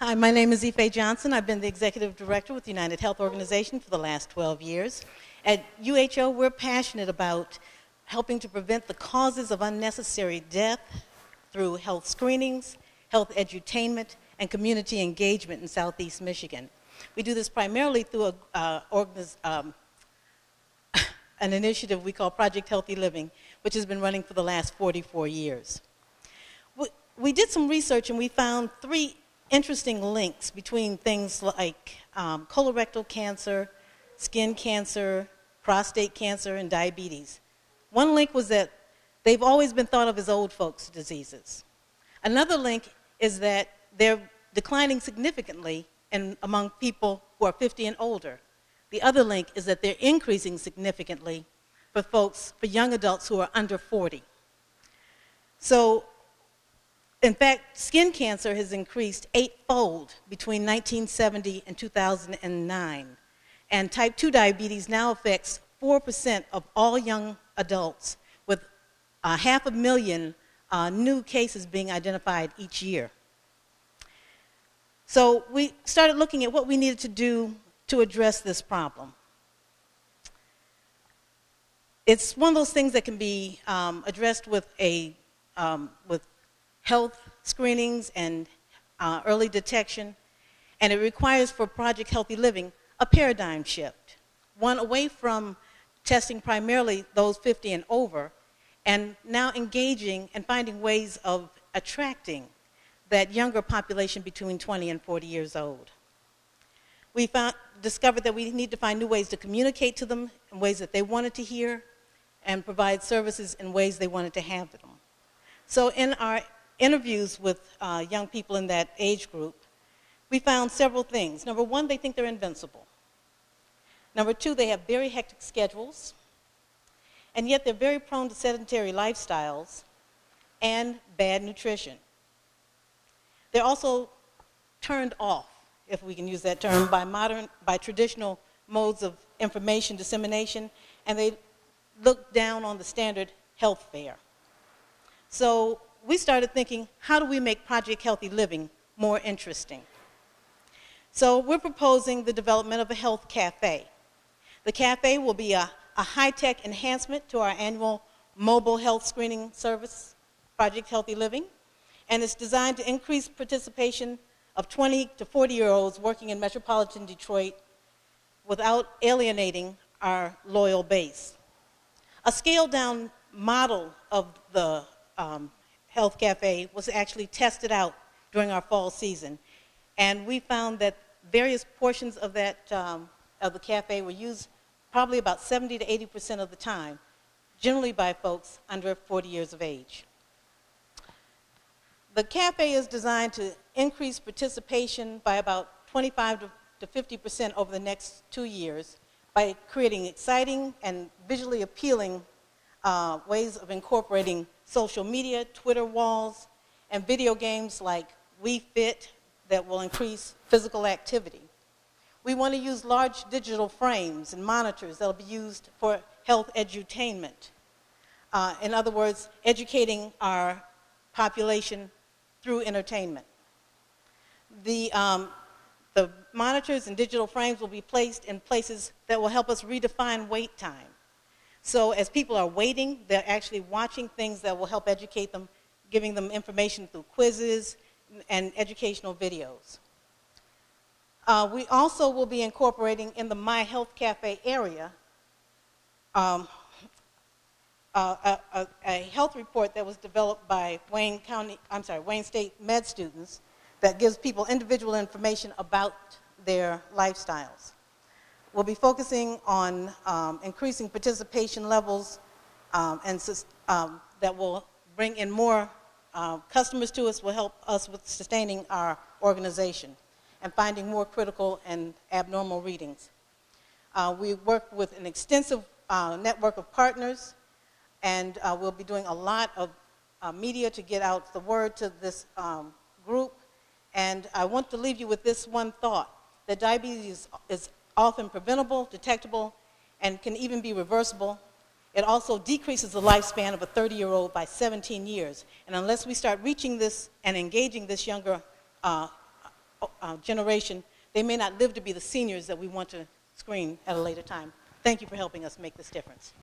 Hi, my name is Ifetayo Johnson. I've been the Executive Director with the United Health Organization for the last 12 years. At UHO, we're passionate about helping to prevent the causes of unnecessary death through health screenings, health edutainment, and community engagement in Southeast Michigan. We do this primarily through an initiative we call Project Healthy Living, which has been running for the last 44 years. We did some research and we found three interesting links between things like colorectal cancer, skin cancer, prostate cancer, and diabetes. One link was that they've always been thought of as old folks' diseases. Another link is that they're declining significantly among people who are 50 and older. The other link is that they're increasing significantly for young adults who are under 40. So, in fact, skin cancer has increased 8-fold between 1970 and 2009. And type 2 diabetes now affects 4% of all young adults, with 500,000 new cases being identified each year. So we started looking at what we needed to do to address this problem. It's one of those things that can be addressed with health screenings and early detection, and it requires for Project Healthy Living a paradigm shift, one away from testing primarily those 50 and over, and now engaging and finding ways of attracting that younger population between 20 and 40 years old. We discovered that we need to find new ways to communicate to them in ways that they wanted to hear and provide services in ways they wanted to have them. So in our interviews with young people in that age group, we found several things. Number one, they think they're invincible. Number two, they have very hectic schedules, and yet they're very prone to sedentary lifestyles and bad nutrition. They're also turned off, if we can use that term, by traditional modes of information dissemination, and they look down on the standard health fare. So we started thinking, how do we make Project Healthy Living more interesting? So we're proposing the development of a health cafe. The cafe will be a high-tech enhancement to our annual mobile health screening service, Project Healthy Living, and it's designed to increase participation of 20 to 40-year-olds working in metropolitan Detroit without alienating our loyal base. A scaled-down model of the Health Cafe was actually tested out during our fall season, and we found that various portions of that of the cafe were used probably about 70 to 80% of the time, generally by folks under 40 years of age. The cafe is designed to increase participation by about 25 to 50% over the next 2 years by creating exciting and visually appealing ways of incorporating social media, Twitter walls, and video games like We Fit that will increase physical activity. We want to use large digital frames and monitors that will be used for health edutainment. In other words, educating our population through entertainment. The monitors and digital frames will be placed in places that will help us redefine wait time. So as people are waiting, they're actually watching things that will help educate them, giving them information through quizzes and educational videos. We also will be incorporating in the My Health Cafe area a health report that was developed by Wayne State med students that gives people individual information about their lifestyles. We'll be focusing on increasing participation levels that will bring in more customers to us, will help us with sustaining our organization and finding more critical and abnormal readings. We work with an extensive network of partners, and we'll be doing a lot of media to get out the word to this group. And I want to leave you with this one thought, that diabetes is often preventable, detectable, and can even be reversible. It also decreases the lifespan of a 30-year-old by 17 years. And unless we start reaching this and engaging this younger generation, they may not live to be the seniors that we want to screen at a later time. Thank you for helping us make this difference.